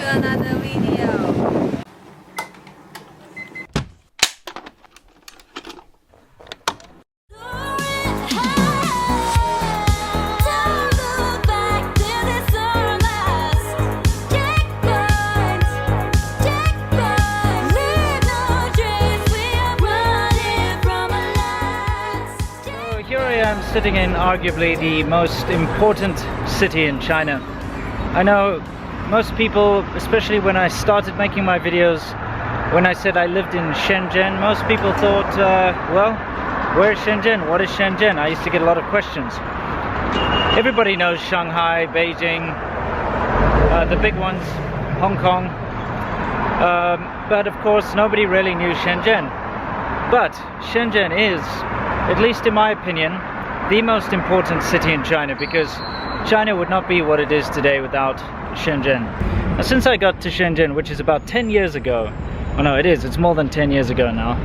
another video. I'm sitting in arguably the most important city in China. I know most people, especially when I started making my videos, when I said I lived in Shenzhen, most people thought, well, where's Shenzhen? What is Shenzhen? I used to get a lot of questions. Everybody knows Shanghai, Beijing, the big ones, Hong Kong, but of course nobody really knew Shenzhen. But Shenzhen is, at least in my opinion, the most important city in China, because China would not be what it is today without Shenzhen. Now, since I got to Shenzhen, which is about 10 years ago, oh no, it's more than 10 years ago now,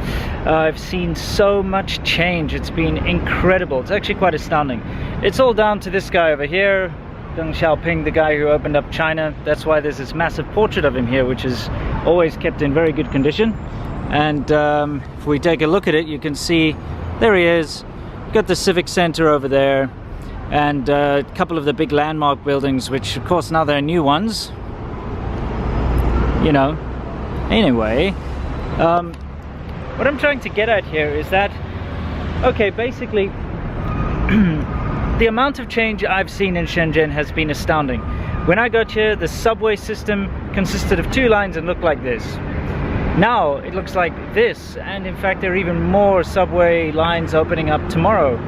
I've seen so much change. It's been incredible. It's actually quite astounding. It's all down to this guy over here, Deng Xiaoping, the guy who opened up China. That's why there's this massive portrait of him here, which is always kept in very good condition. And if we take a look at it, you can see there he is. Got the civic center over there, and a couple of the big landmark buildings, which of course now they're new ones, you know. Anyway, what I'm trying to get at here is that, okay, basically the amount of change I've seen in Shenzhen has been astounding. When I got here, the subway system consisted of 2 lines and looked like this. Now it looks like this, and in fact there are even more subway lines opening up tomorrow.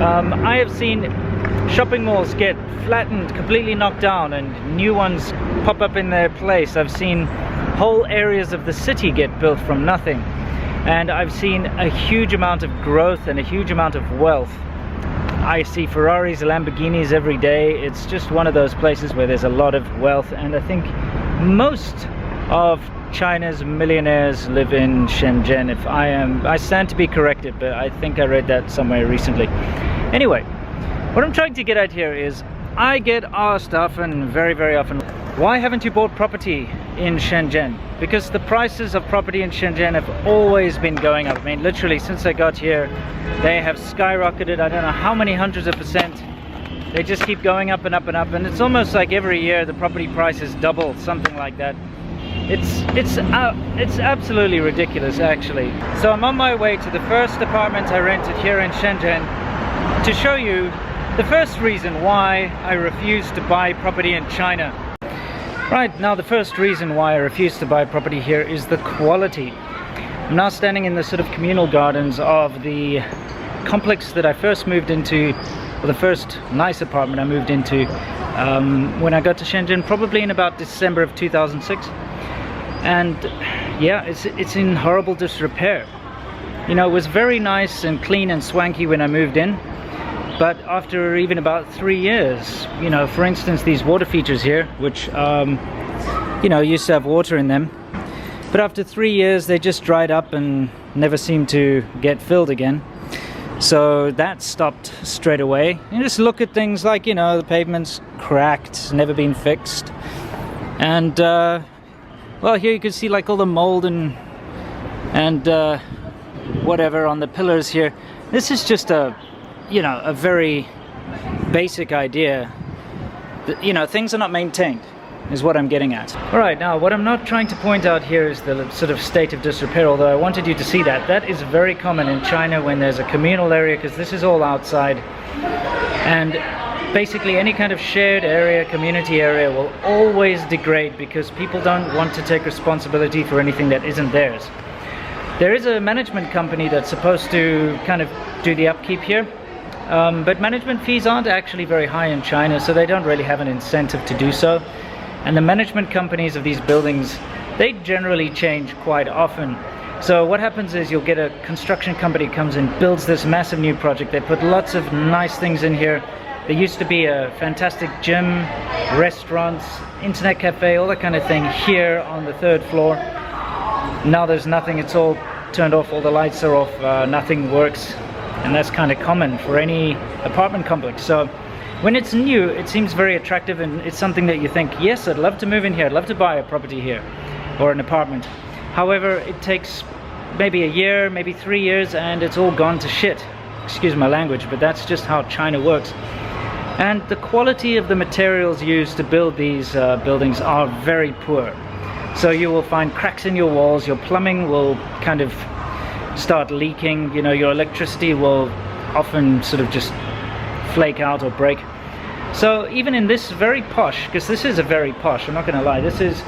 I have seen shopping malls get flattened, completely knocked down, and new ones pop up in their place. I've seen whole areas of the city get built from nothing, and I've seen a huge amount of growth and a huge amount of wealth. I see Ferraris, Lamborghinis every day. It's just one of those places where there's a lot of wealth, and I think most of China's millionaires live in Shenzhen. I stand to be corrected, but I think I read that somewhere recently. Anyway, what I'm trying to get at here is, I get asked often, very, very often, why haven't you bought property in Shenzhen? Because the prices of property in Shenzhen have always been going up. I mean, literally since I got here, they have skyrocketed. I don't know how many hundreds of percent. They just keep going up and up and up, and it's almost like every year the property prices double, something like that. It's absolutely ridiculous, actually. So I'm on my way to the first apartment I rented here in Shenzhen to show you the first reason why I refuse to buy property in China. Right, now the first reason why I refuse to buy property here is the quality. I'm now standing in the sort of communal gardens of the complex that I first moved into, or the first nice apartment I moved into when I got to Shenzhen, probably in about December of 2006. And yeah, it's in horrible disrepair. You know, it was very nice and clean and swanky when I moved in, but after even about 3 years, you know, for instance, these water features here, which you know, used to have water in them, but after 3 years they just dried up and never seemed to get filled again. So that stopped straight away. You just look at things like, you know, the pavement's cracked, never been fixed, and well, here you can see like all the mold and whatever on the pillars here. This is just a, you know, a very basic idea that, you know, things are not maintained, is what I'm getting at. Alright, now what I'm not trying to point out here is the sort of state of disrepair, although I wanted you to see that. That is very common in China when there's a communal area, because this is all outside, and basically any kind of shared area, community area, will always degrade because people don't want to take responsibility for anything that isn't theirs. There is a management company that's supposed to kind of do the upkeep here, but management fees aren't actually very high in China, so they don't really have an incentive to do so. And the management companies of these buildings, they generally change quite often. So what happens is you'll get a construction company comes in, builds this massive new project. They put lots of nice things in here. There used to be a fantastic gym, restaurants, internet cafe, all that kind of thing here on the 3rd floor. Now there's nothing, it's all turned off, all the lights are off, nothing works. And that's kind of common for any apartment complex. So When it's new, it seems very attractive, and it's something that you think, yes, I'd love to move in here, I'd love to buy a property here or an apartment. However, it takes maybe a year, maybe 3 years, and it's all gone to shit. Excuse my language, but that's just how China works. And the quality of the materials used to build these buildings are very poor. So you will find cracks in your walls, your plumbing will kind of start leaking, you know, your electricity will often sort of just flake out or break. So even in this very posh, because this is a very posh, I'm not going to lie, this is,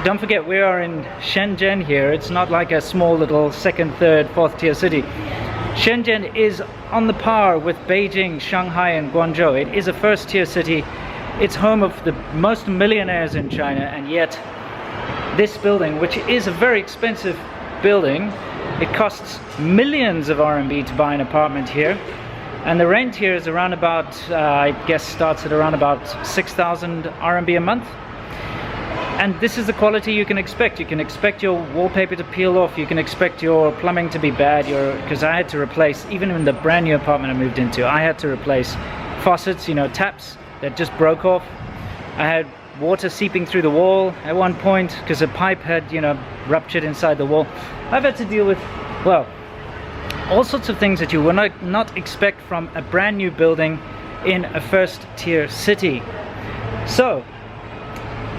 don't forget we are in Shenzhen here, it's not like a small little second, third, fourth tier city. Shenzhen is on the par with Beijing, Shanghai and Guangzhou. It is a first tier city, it's home of the most millionaires in China, and yet this building, which is a very expensive building, it costs millions of RMB to buy an apartment here. And the rent here is around about, I guess starts at around about 6,000 RMB a month. And this is the quality you can expect. You can expect your wallpaper to peel off, you can expect your plumbing to be bad, because I had to replace, even in the brand new apartment I moved into, I had to replace faucets, you know, taps that just broke off. I had water seeping through the wall at one point because a pipe had, you know, ruptured inside the wall. I've had to deal with, well, all sorts of things that you would not expect from a brand new building in a first tier city. So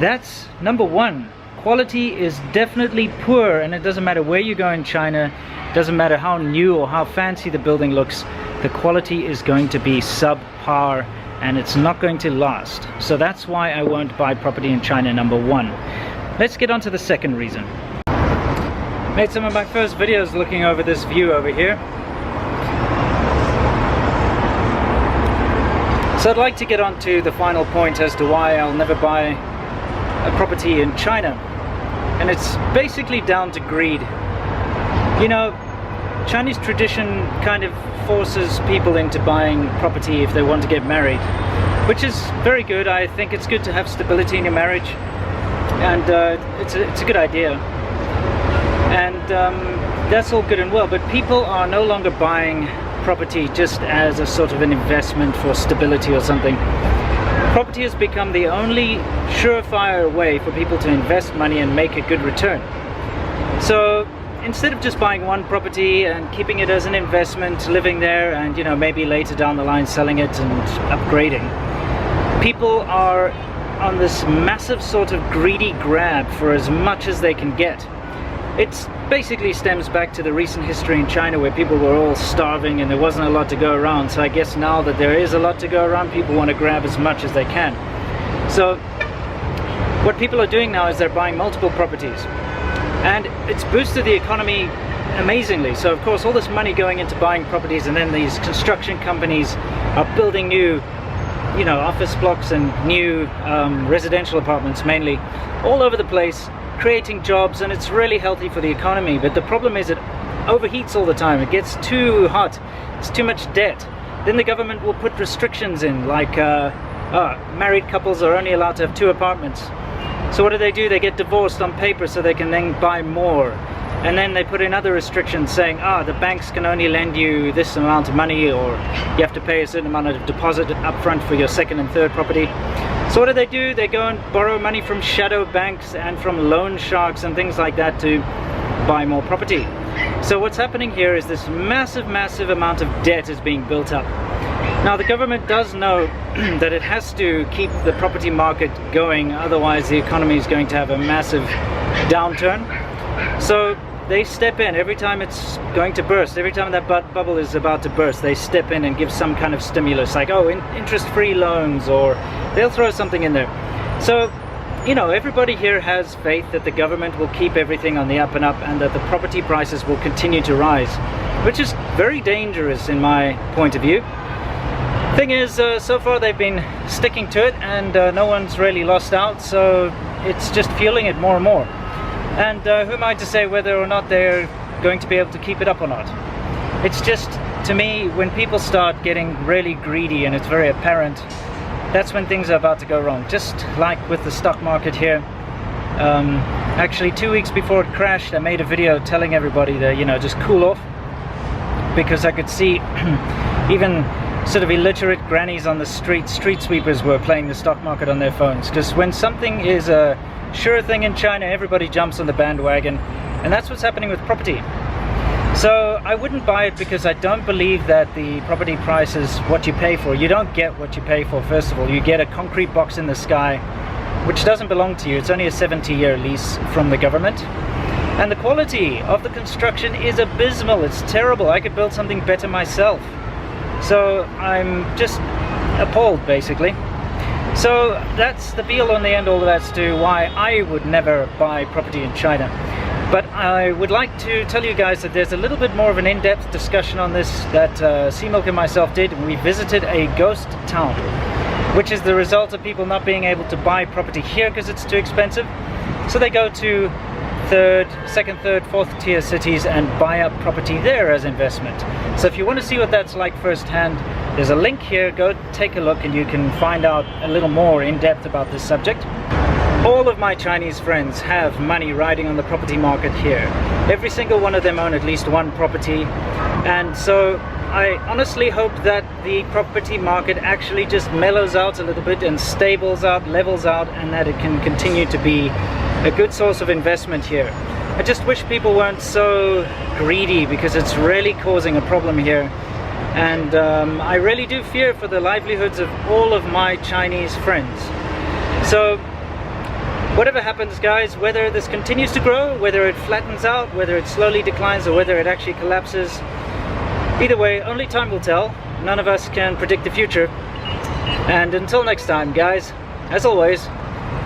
that's number one. Quality is definitely poor, and it doesn't matter where you go in China, it doesn't matter how new or how fancy the building looks, the quality is going to be subpar and it's not going to last. So that's why I won't buy property in China, number one. Let's get on to the second reason. Made some of my first videos looking over this view over here. So I'd like to get on to the final point as to why I'll never buy a property in China. And it's basically down to greed. You know, Chinese tradition kind of forces people into buying property if they want to get married, which is very good. I think it's good to have stability in your marriage, and it's a good idea. And that's all good and well, but people are no longer buying property just as a sort of an investment for stability or something. Property has become the only surefire way for people to invest money and make a good return. So instead of just buying one property and keeping it as an investment, living there, and, you know, maybe later down the line selling it and upgrading, people are on this massive sort of greedy grab for as much as they can get. It basically stems back to the recent history in China where people were all starving and there wasn't a lot to go around. So I guess now that there is a lot to go around, people want to grab as much as they can. So what people are doing now is they're buying multiple properties, and it's boosted the economy amazingly. So of course all this money going into buying properties, and then these construction companies are building new, you know, office blocks and new residential apartments mainly all over the place, creating jobs, and it's really healthy for the economy. But the problem is it overheats all the time. It gets too hot, it's too much debt. Then the government will put restrictions in, like married couples are only allowed to have 2 apartments. So what do? They get divorced on paper so they can then buy more. And then they put in other restrictions saying, the banks can only lend you this amount of money, or you have to pay a certain amount of deposit up front for your second and third property. So what do? They go and borrow money from shadow banks and from loan sharks and things like that to buy more property. So what's happening here is this massive amount of debt is being built up. Now the government does know that it has to keep the property market going, otherwise the economy is going to have a massive downturn. So they step in every time it's going to burst. Every time that bubble is about to burst, they step in and give some kind of stimulus, like interest-free loans, or they'll throw something in there. So, you know, everybody here has faith that the government will keep everything on the up and up, and that the property prices will continue to rise, which is very dangerous in my point of view. Thing is, so far they've been sticking to it, and no one's really lost out, so it's just fueling it more and more. And who am I to say whether or not they're going to be able to keep it up or not? It's just, to me, when people start getting really greedy and it's very apparent, that's when things are about to go wrong. Just like with the stock market here. Actually 2 weeks before it crashed, I made a video telling everybody that, you know, just cool off, because I could see even sort of illiterate grannies on the street sweepers were playing the stock market on their phones. Because when something is a sure thing in China, everybody jumps on the bandwagon, and that's what's happening with property. So I wouldn't buy it because I don't believe that the property price is what you pay for. You don't get what you pay for, first of all. You get a concrete box in the sky, which doesn't belong to you. It's only a 70-year lease from the government. And the quality of the construction is abysmal. It's terrible. I could build something better myself. So I'm just appalled, basically. So that's the be all and the end all as to why I would never buy property in China. But I would like to tell you guys that there's a little bit more of an in-depth discussion on this that Sea Milk and myself did. We visited a ghost town, which is the result of people not being able to buy property here because it's too expensive. So they go to second, third, fourth tier cities and buy up property there as investment. So if you want to see what that's like firsthand, there's a link here. Go take a look and you can find out a little more in depth about this subject. All of my Chinese friends have money riding on the property market here. Every single one of them own at least one property, and so I honestly hope that the property market actually just mellows out a little bit and stables out, levels out, and that it can continue to be a good source of investment here. I just wish people weren't so greedy, because it's really causing a problem here, and I really do fear for the livelihoods of all of my Chinese friends. So whatever happens, guys, whether this continues to grow, whether it flattens out, whether it slowly declines, or whether it actually collapses, either way, only time will tell. None of us can predict the future. And until next time, guys, as always,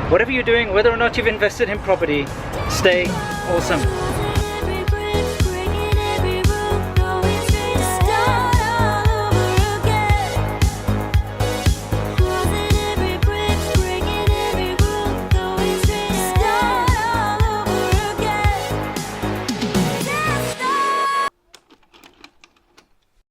whatever you're doing, whether or not you've invested in property, stay awesome.